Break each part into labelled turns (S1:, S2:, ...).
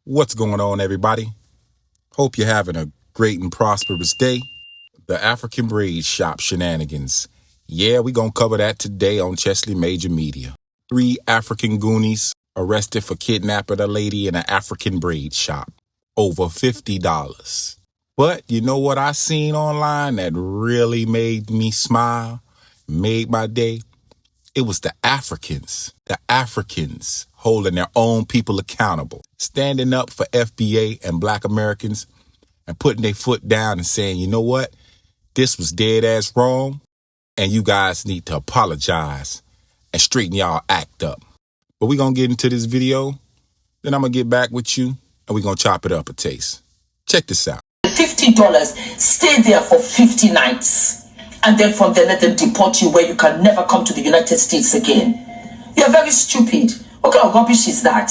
S1: What's going on, everybody? Hope you're having a great and prosperous day. The African Braid Shop shenanigans. Yeah, we're going to cover that today on Chesley Major Media. 3 African Goonies arrested for kidnapping a lady in an African braid shop. Over $50. But you know what I seen online that really made me smile, made my day? It was the Africans holding their own people accountable, standing up for FBA and Black Americans and putting their foot down and saying, you know what? This was dead ass wrong and you guys need to apologize and straighten y'all act up. But we're going to get into this video, then I'm going to get back with you and we're going to chop it up a taste. Check this out.
S2: $50, stay there for 50 nights. And then from there, let them deport you where you can never come to the United States again. You're very stupid. What kind of rubbish is that?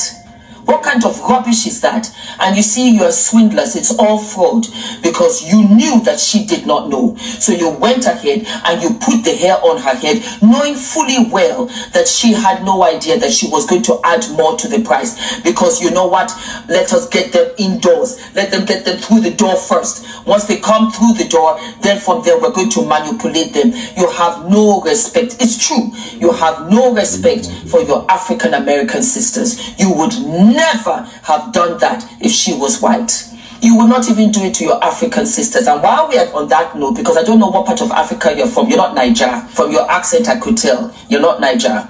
S2: What kind of rubbish is that? And you see, you're swindlers. It's all fraud because you knew that she did not know. So you went ahead and you put the hair on her head, knowing fully well that she had no idea that she was going to add more to the price. Because you know what? Let us get them indoors. Let them get them through the door first. Once they come through the door, then from there we're going to manipulate them. You have no respect. It's true. You have no respect for your African American sisters. You would never have done that if she was white. You would not even do it to your African sisters. And while we are on that note, because I don't know what part of Africa you're from, you're not Niger. From your accent I could tell you're not Niger.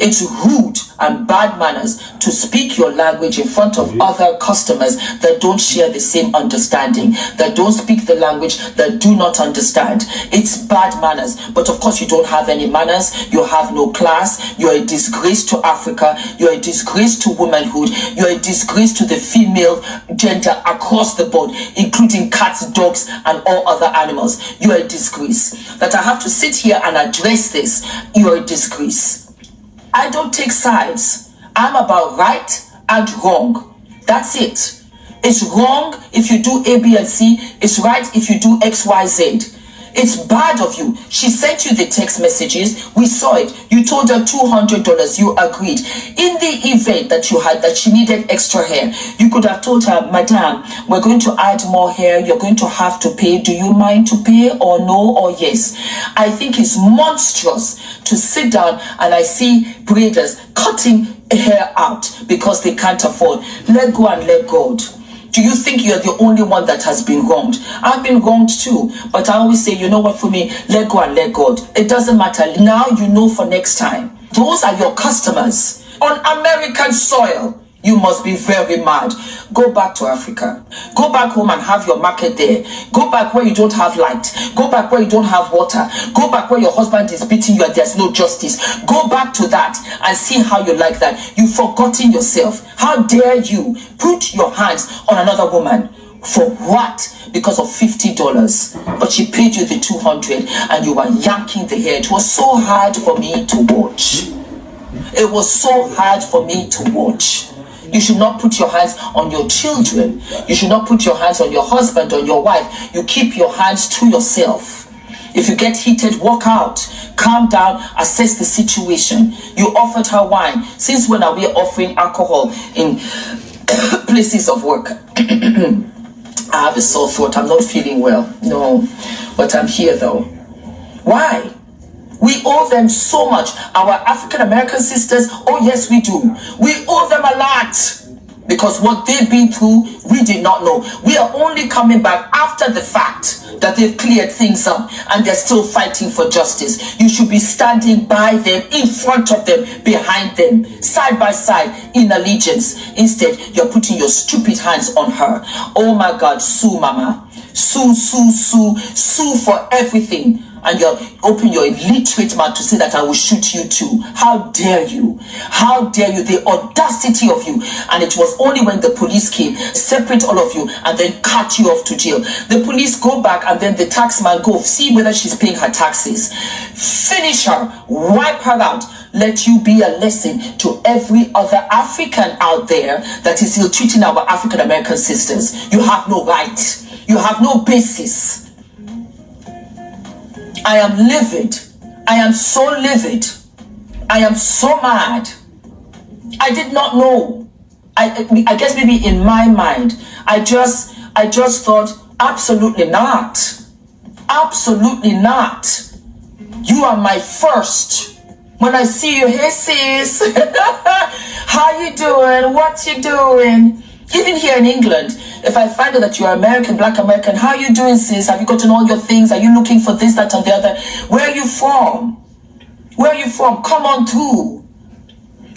S2: It's rude and bad manners to speak your language in front of other customers that don't share the same understanding, that don't speak the language, that do not understand. It's bad manners. But of course you don't have any manners. You have no class. You're a disgrace to Africa. You're a disgrace to womanhood. You're a disgrace to the female gender across the board, including cats, dogs, and all other animals. You're a disgrace. That I have to sit here and address this. You're a disgrace. I don't take sides. I'm about right and wrong. That's it. It's wrong if you do A, B, and C. It's right if you do X, Y, Z. It's bad of you. She sent you the text messages. We saw it. You told her $200. You agreed. In the event that you had that she needed extra hair, you could have told her, Madam, we're going to add more hair. You're going to have to pay. Do you mind to pay or no or yes? I think it's monstrous to sit down and I see braiders cutting hair out because they can't afford. Let go and let God. Do you think you're the only one that has been wronged? I've been wronged too. But I always say, you know what, for me, let go and let God. It doesn't matter. Now you know for next time. Those are your customers. On American soil, you must be very mad. Go back to Africa. Go back home and have your market there. Go back where you don't have light. Go back where you don't have water. Go back where your husband is beating you and there's no justice. Go back to that and see how you like that. You've forgotten yourself. How dare you put your hands on another woman? For what? Because of $50. But she paid you the $200 and you were yanking the hair. It was so hard for me to watch. It was so hard for me to watch. You should not put your hands on your children. You should not put your hands on your husband or your wife. You keep your hands to yourself. If you get heated, walk out. Calm down, assess the situation. You offered her wine. Since when are we offering alcohol in places of work? I have a sore throat. I'm not feeling well. No, but I'm here though. Why? We owe them so much. Our African American sisters, oh yes we do. We owe them a lot. Because what they've been through, we did not know. We are only coming back after the fact that they've cleared things up and they're still fighting for justice. You should be standing by them, in front of them, behind them, side by side, in allegiance. Instead, you're putting your stupid hands on her. Oh my God, sue mama. Sue, sue, sue, sue for everything. And you open your illiterate mouth to say that I will shoot you too. How dare you? How dare you? The audacity of you. And it was only when the police came, separate all of you, and then cut you off to jail. The police go back and then the tax man go see whether she's paying her taxes. Finish her. Wipe her out. Let you be a lesson to every other African out there that is still treating our African American sisters. You have no right. You have no basis. I am livid. I am so livid. I am so mad. I did not know. I guess maybe in my mind, I just thought, absolutely not. Absolutely not. You are my first. When I see you, hey sis, how you doing? What you doing? Even here in England, if I find out that you are American, Black American, how you doing, sis? Have you gotten all your things? Are you looking for this, that, and the other? Where are you from? Where are you from? Come on through.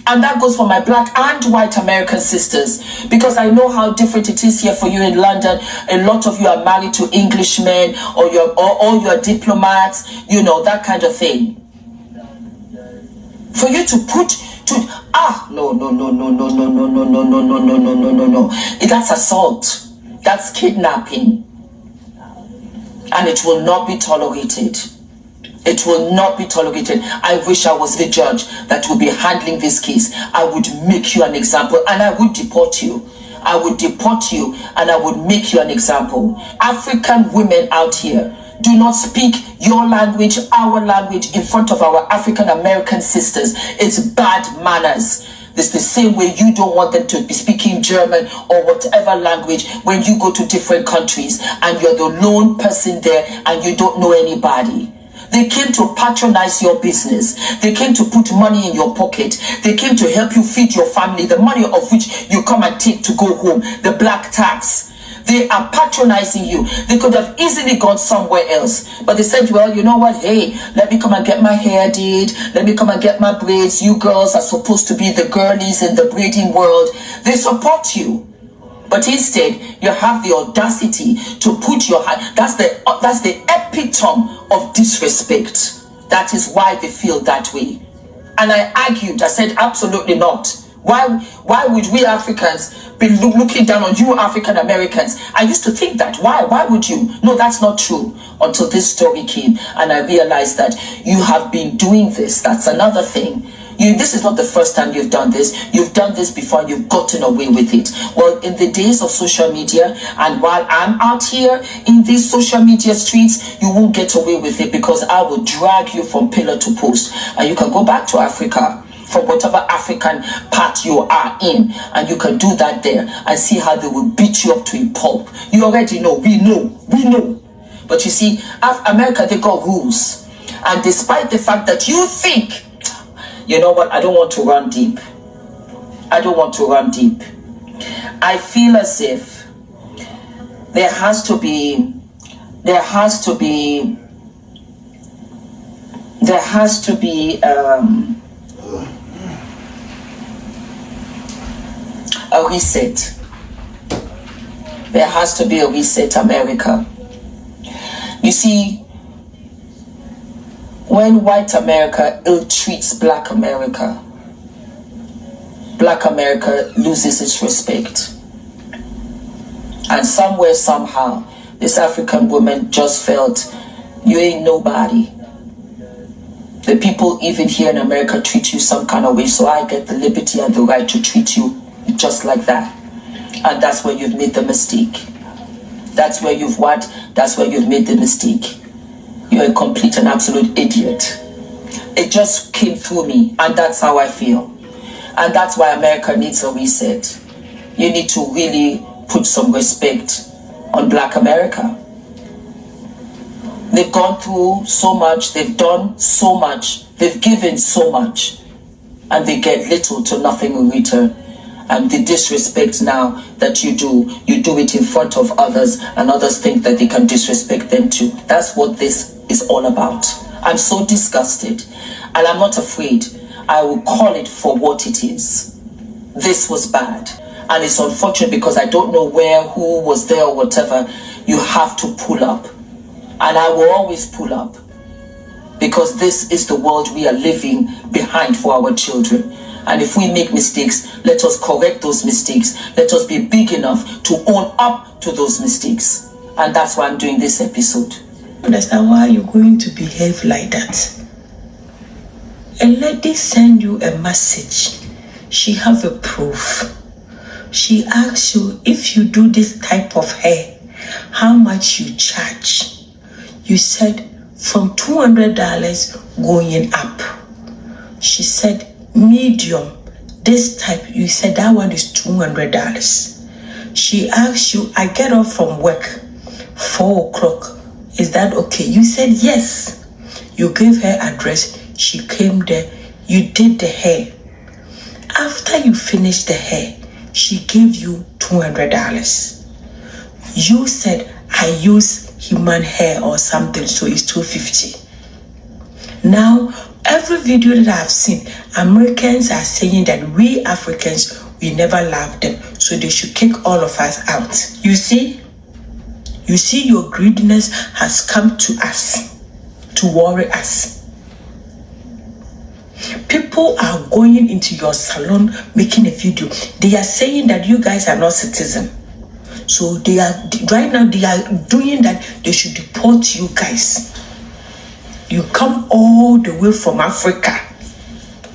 S2: And that goes for my Black and white American sisters, because I know how different it is here for you in London. A lot of you are married to Englishmen, or you're diplomats, you know, that kind of thing. For you to no. That's assault. That's kidnapping. And it will not be tolerated. It will not be tolerated. I wish I was the judge that would be handling this case. I would make you an example, and I would deport you. I would deport you, and I would make you an example. African women out here, do not speak your language, our language, in front of our African American sisters. It's bad manners. It's the same way you don't want them to be speaking German or whatever language when you go to different countries and you're the lone person there and you don't know anybody. They came to patronize your business. They came to put money in your pocket. They came to help you feed your family, the money of which you come and take to go home, the black tax. They are patronizing you. They could have easily gone somewhere else. But they said, well, you know what? Hey, let me come and get my hair did. Let me come and get my braids. You girls are supposed to be the girlies in the braiding world. They support you. But instead, you have the audacity to put your hand. That's the epitome of disrespect. That is why they feel that way. And I argued. I said, absolutely not. Why would we Africans be looking down on you African Americans? I used to think that. Why would you? No, that's not true. Until this story came and I realized that you have been doing this. That's another thing. This is not the first time you've done this. You've done this before and you've gotten away with it. Well, in the days of social media, and while I'm out here in these social media streets, you won't get away with it, because I will drag you from pillar to post. And you can go back to Africa, from whatever African part you are in, and you can do that there and see how they will beat you up to a pulp. You already know. We know. But you see, America, they got rules. And despite the fact that you think, you know what, I don't want to run deep. I feel as if there has to be a reset. There has to be a reset, America. You see, when white America ill-treats black America loses its respect. And somewhere, somehow, this African woman just felt, you ain't nobody. The people even here in America treat you some kind of way, so I get the liberty and the right to treat you just like that. And that's where you've made the mistake. That's where you've made the mistake. You're a complete and absolute idiot. It just came through me, and that's how I feel. And that's why America needs a reset. You need to really put some respect on black America. They've gone through so much, they've done so much, they've given so much, and they get little to nothing in return. And the disrespect now that you do it in front of others, and others think that they can disrespect them too. That's what this is all about. I'm so disgusted, and I'm not afraid. I will call it for what it is. This was bad, and it's unfortunate because I don't know who was there or whatever. You have to pull up, and I will always pull up, because this is the world we are living behind for our children. And if we make mistakes, let us correct those mistakes. Let us be big enough to own up to those mistakes. And that's why I'm doing this episode.
S3: Understand why you're going to behave like that. A lady send you a message. She have a proof. She asks you, if you do this type of hair, how much you charge? You said from $200 going up. She said medium This type, you said that one is $200. She asked you, I get off from work 4 o'clock. Is that okay? You said yes. You gave her address. She came there. You did the hair. After you finished the hair, she gave you $200. You said, I use human hair or something, so it's $250. Now, every video that I've seen, Americans are saying that we Africans, we never loved them, so they should kick all of us out. You see? You see, your greediness has come to us to worry us. People are going into your salon making a video. They are saying that you guys are not citizens. So they are right now they are doing that. They should deport you guys. You come all the way from Africa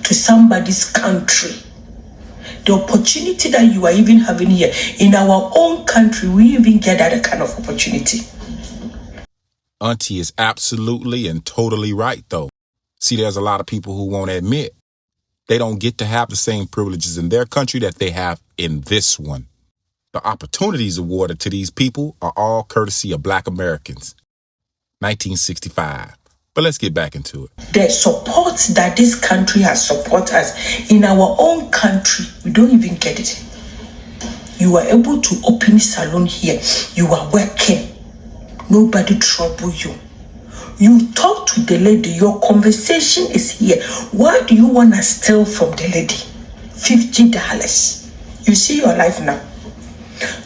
S3: to somebody's country. The opportunity that you are even having here in our own country, we even get that kind of opportunity.
S1: Auntie is absolutely and totally right, though. See, there's a lot of people who won't admit they don't get to have the same privileges in their country that they have in this one. The opportunities awarded to these people are all courtesy of Black Americans. 1965. But let's get back into it.
S3: The support that this country has supported us in our own country, we don't even get it. You are able to open a salon here. You are working. Nobody trouble you. You talk to the lady. Your conversation is here. Why do you want to steal from the lady? $50. You see your life now.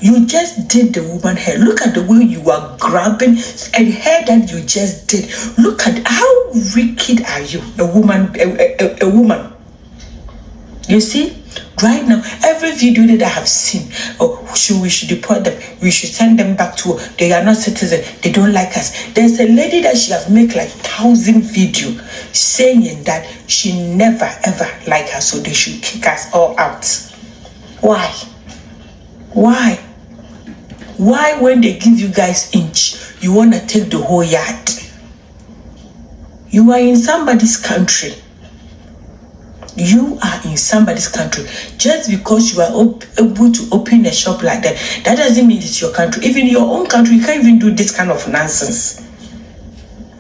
S3: You just did the woman hair. Look at the way you are grabbing and hair that you just did. Look at how wicked are you, a woman. You see, right now, every video that I have seen, we should deport them. We should send them back to. They are not citizens. They don't like us. There's a lady that she have make like 1,000 video saying that she never ever like us, so they should kick us all out. Why? Why when they give you guys inch, you want to take the whole yard? You are in somebody's country. You are in somebody's country. Just because you are able to open a shop like that, that doesn't mean it's your country. Even in your own country, you can't even do this kind of nonsense.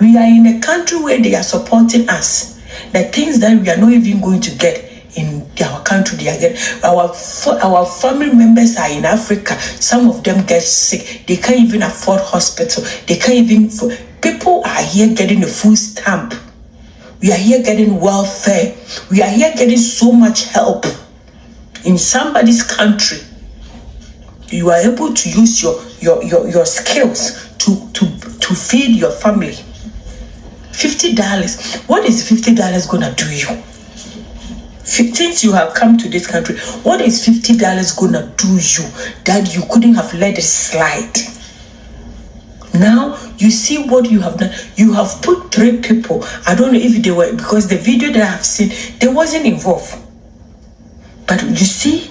S3: We are in a country where they are supporting us. The things that we are not even going to get in our country, they are getting. Our family members are in Africa. Some of them get sick. They can't even afford hospital. They can't even. People are here getting a food stamp. We are here getting welfare. We are here getting so much help in somebody's country. You are able to use your skills to feed your family. $50. What is $50 gonna do you? Since you have come to this country, what is $50 gonna do you that you couldn't have let it slide? Now you see what you have done. You have put 3 people. I don't know if they were, because the video that I have seen, they wasn't involved. But you see,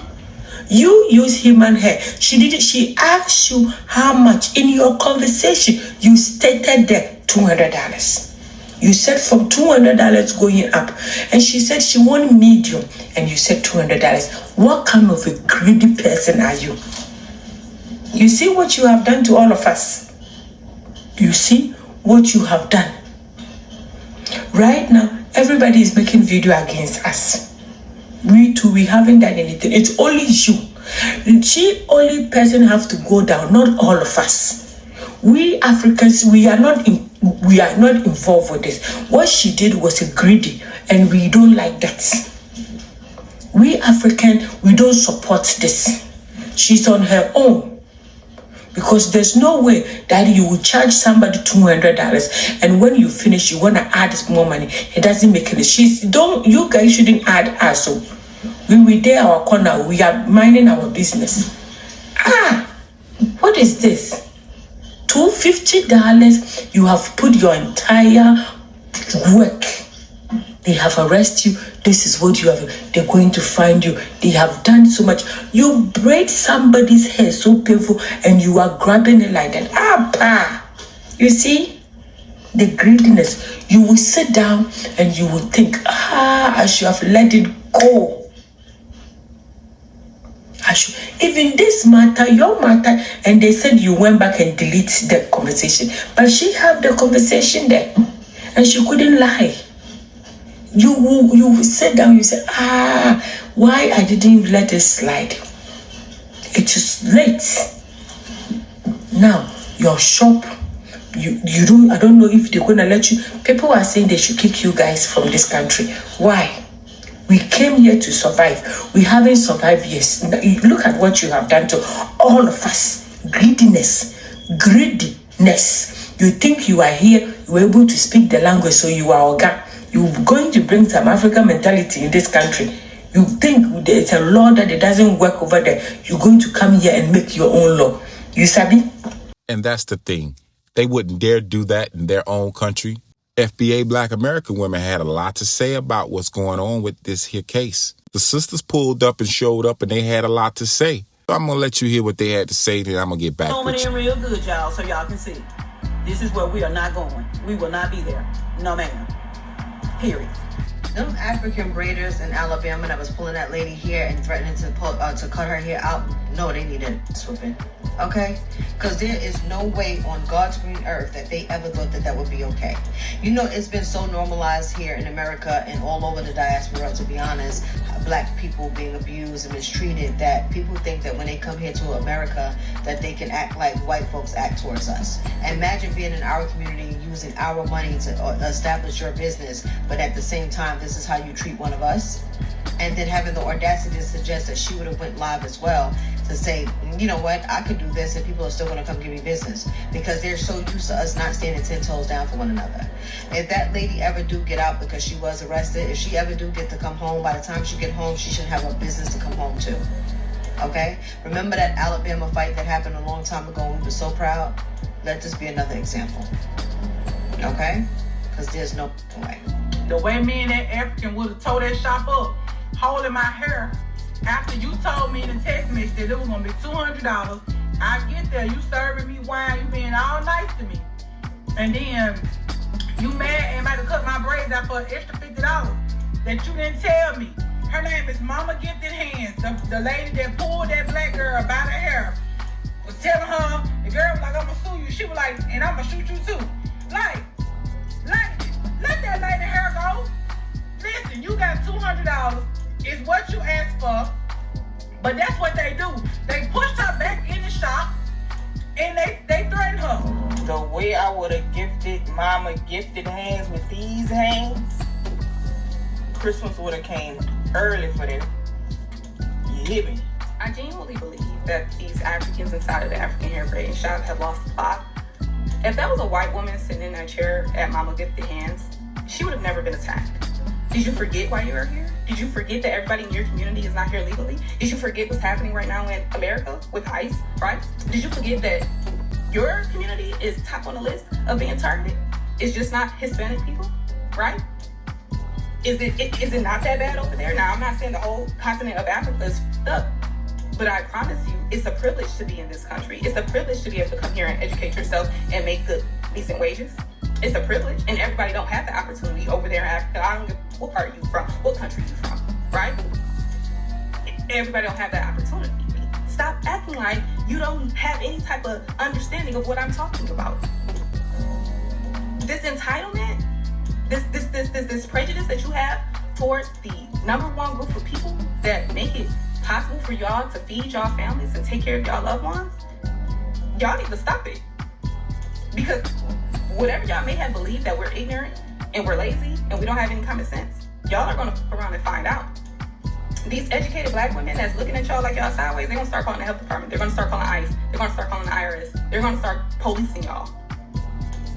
S3: you use human hair. She asked you how much. In your conversation, you stated that $200. You said from $200 going up. And she said she wanted medium. And you said $200. What kind of a greedy person are you? You see what you have done to all of us? You see what you have done? Right now, everybody is making video against us. We too, we haven't done anything. It's only you. She only person have to go down, not all of us. We Africans, we are not involved with this. What she did was a greedy, and we don't like that. We African, we don't support this. She's on her own. Because there's no way that you will charge somebody $200, and when you finish, you want to add more money. It doesn't make any sense. You guys shouldn't add us. So we there our corner. We are minding our business. What is this? $250. You have put your entire work. They have arrested you. This is what you have. They're going to find you. They have done so much. You braid somebody's hair so painful, and you are grabbing it like that. You see the greediness. You will sit down and you will think, I should have let it go. Even this matter, your matter, and they said you went back and delete the conversation. But she had the conversation there, and she couldn't lie. You sit down, you say, why I didn't let it slide? It is late. Now, your shop, you don't, I don't know if they're gonna let you. People are saying they should kick you guys from this country. Why? We came here to survive. We haven't survived yet. Look at what you have done to all of us. Greediness. You think you are here, you were able to speak the language, so you are organ. You're going to bring some African mentality in this country. You think there's a law that it doesn't work over there. You're going to come here and make your own law. You sabi?
S1: And that's the thing. They wouldn't dare do that in their own country. FBA Black American women had a lot to say about what's going on with this here case. The sisters pulled up and showed up, and they had a lot to say. So I'm going to let you hear what they had to say, then I'm going to get back with you.
S4: Real good, y'all, so y'all can see. This is where we are not going. We will not be there. No, ma'am. Period.
S5: Them African braiders in Alabama that was pulling that lady here and threatening to cut her hair out, no, they needed swooping. Okay? Because there is no way on God's green earth that they ever thought that would be okay. You know, it's been so normalized here in America and all over the diaspora, to be honest, black people being abused and mistreated, that people think that when they come here to America that they can act like white folks act towards us. Imagine being in our community and using our money to establish your business, but at the same time, this is how you treat one of us. And then having the audacity to suggest that she would have went live as well to say, you know what, I could do this and people are still going to come give me business, because they're so used to us not standing 10 toes down for one another. If that lady ever do get out because she was arrested, if she ever do get to come home, by the time she get home, she should have a business to come home to. Okay? Remember that Alabama fight that happened a long time ago and we were so proud? Let this be another example. Okay? Because there's no way.
S4: The way me and that African would have tore that shop up, holding my hair, after you told me in the text message that it was going to be $200, I get there, you serving me wine, you being all nice to me. And then you mad and about to cut my braids out for an extra $50 that you didn't tell me. Her name is Momma Gifted Hands. The lady that pulled that black girl by the hair was telling her, the girl was like, I'm going to sue you. She was like, and I'm going to shoot you too. Like, let that lady hair go. Listen, you got $200. Is what you asked for. But that's what they do. They pushed her back in the shop and they threatened her. The way I would have gifted Momma Gifted Hands with these hands, Christmas would have came early for them. You hear me?
S6: I genuinely believe that these Africans inside of the African hair braiding shop have lost the plot. If that was a white woman sitting in that chair at Momma Gifted Hands, she would have never been attacked. Did you forget why you are here? Did you forget that everybody in your community is not here legally? Did you forget what's happening right now in America with ICE, right? Did you forget that your community is top on the list of being targeted? It's just not Hispanic people, right? Is it not that bad over there? Now, I'm not saying the whole continent of Africa is up, but I promise you, it's a privilege to be in this country. It's a privilege to be able to come here and educate yourself and make good, decent wages. It's a privilege, and everybody don't have the opportunity over there in Africa. I don't give what part you from, what country you from, right? Everybody don't have that opportunity. Stop acting like you don't have any type of understanding of what I'm talking about. This entitlement, this prejudice that you have towards the number one group of people that make it possible for y'all to feed y'all families and take care of y'all loved ones, y'all need to stop it. Because whatever y'all may have believed that we're ignorant and we're lazy and we don't have any common sense, y'all are going to fuck around and find out. These educated black women that's looking at y'all like y'all sideways, they're going to start calling the health department. They're going to start calling ICE. They're going to start calling the IRS. They're going to start policing y'all.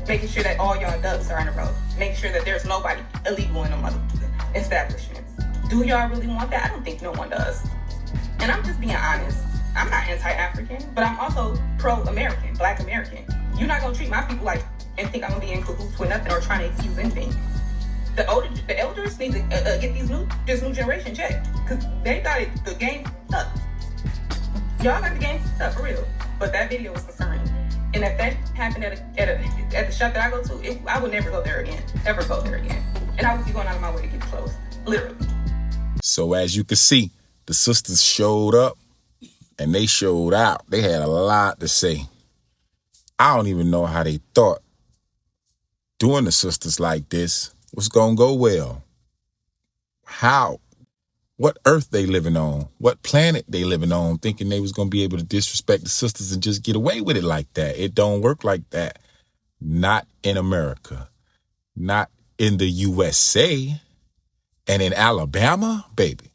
S6: Making sure that all y'all ducks are in a row. Making sure that there's nobody illegal in them other establishments. Do y'all really want that? I don't think no one does. And I'm just being honest. I'm not anti-African, but I'm also pro-American, black American. You're not going to treat my people like and think I'm going to be in cahoots with nothing or trying to excuse anything. The elders need to get this new generation checked, because they got the game up. Y'all got the game up for real, but that video was concerning. And if that happened at the shop that I go to, I would never go there again, ever go there again. And I would be going out of my way to get close, literally.
S1: So as you can see, the sisters showed up. and they showed out. They had a lot to say. I don't even know how they thought doing the sisters like this was gonna go well. How? What earth they living on? What planet they living on, thinking they was gonna be able to disrespect the sisters and just get away with it like that? It don't work like that. Not in America. Not in the USA. And in Alabama, baby.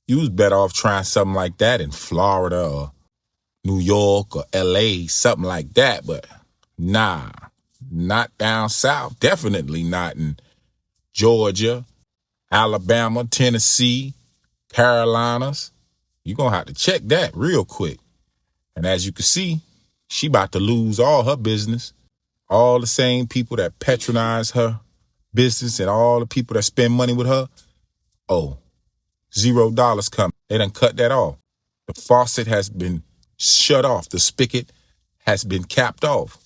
S1: You was better off trying something like that in Florida or New York or LA, something like that. But nah, not down south. Definitely not in Georgia, Alabama, Tennessee, Carolinas. You're going to have to check that real quick. And as you can see, she about to lose all her business. All the same people that patronize her business and all the people that spend money with her. Oh, $0 coming. They done cut that off. The faucet has been shut off. The spigot has been capped off.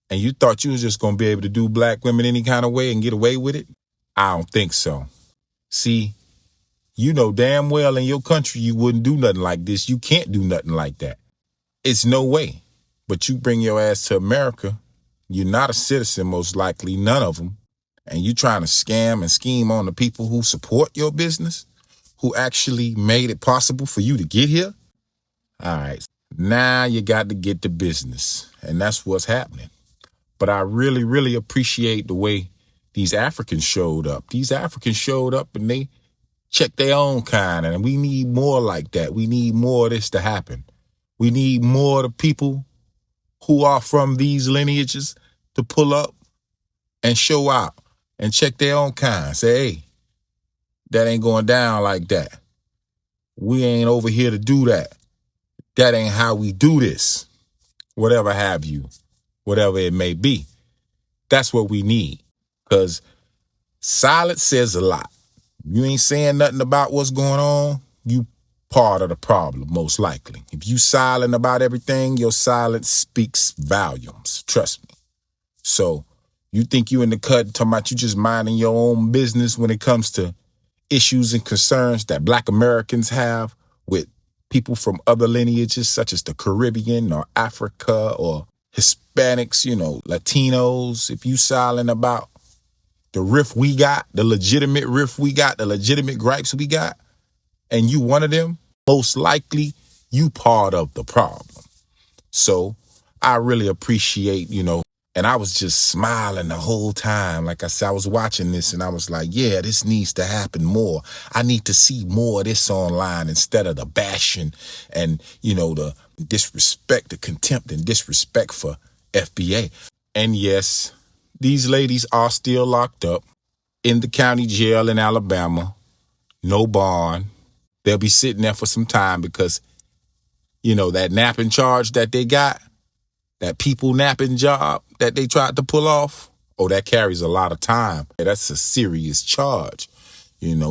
S1: And you thought you was just going to be able to do black women any kind of way and get away with it? I don't think so. See, you know damn well in your country you wouldn't do nothing like this. You can't do nothing like that. It's no way. But you bring your ass to America, you're not a citizen, most likely, none of them, and you trying to scam and scheme on the people who support your business, who actually made it possible for you to get here? All right, now you got to get to business, and that's what's happening. But I really, really appreciate the way these Africans showed up. These Africans showed up and they checked their own kind, and we need more like that. We need more of this to happen. We need more of the people who are from these lineages to pull up and show out and check their own kind. Say, hey, that ain't going down like that. We ain't over here to do that. That ain't how we do this. Whatever have you, whatever it may be. That's what we need. Because silence says a lot. You ain't saying nothing about what's going on, you part of the problem, most likely. If you silent about everything, your silence speaks volumes. Trust me. So you think you in the cut talking about you just minding your own business when it comes to issues and concerns that Black Americans have with people from other lineages such as the Caribbean or Africa or Hispanics, you know, Latinos. If you silent about the riff we got, the legitimate riff we got, the legitimate gripes we got, and you one of them, most likely you part of the problem. So I really appreciate, and I was just smiling the whole time. Like I said, I was watching this and I was like, yeah, this needs to happen more. I need to see more of this online instead of the bashing and, the disrespect, the contempt and disrespect for FBA. And yes, these ladies are still locked up in the county jail in Alabama. No bond. They'll be sitting there for some time because, that napping charge that they got, that people napping job that they tried to pull off, that carries a lot of time. That's a serious charge,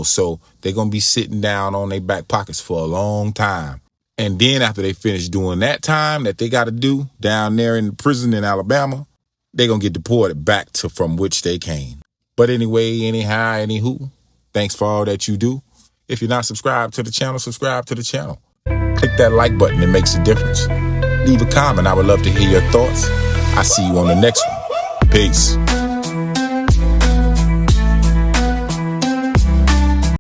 S1: so they're going to be sitting down on their back pockets for a long time. And then after they finish doing that time that they got to do down there in the prison in Alabama, they're going to get deported back to from which they came. But anyway, anyhow, anywho, thanks for all that you do. If you're not subscribed to the channel, subscribe to the channel. Click that like button. It makes a difference. Leave a comment. I would love to hear your thoughts. I'll see you on the next one. Peace.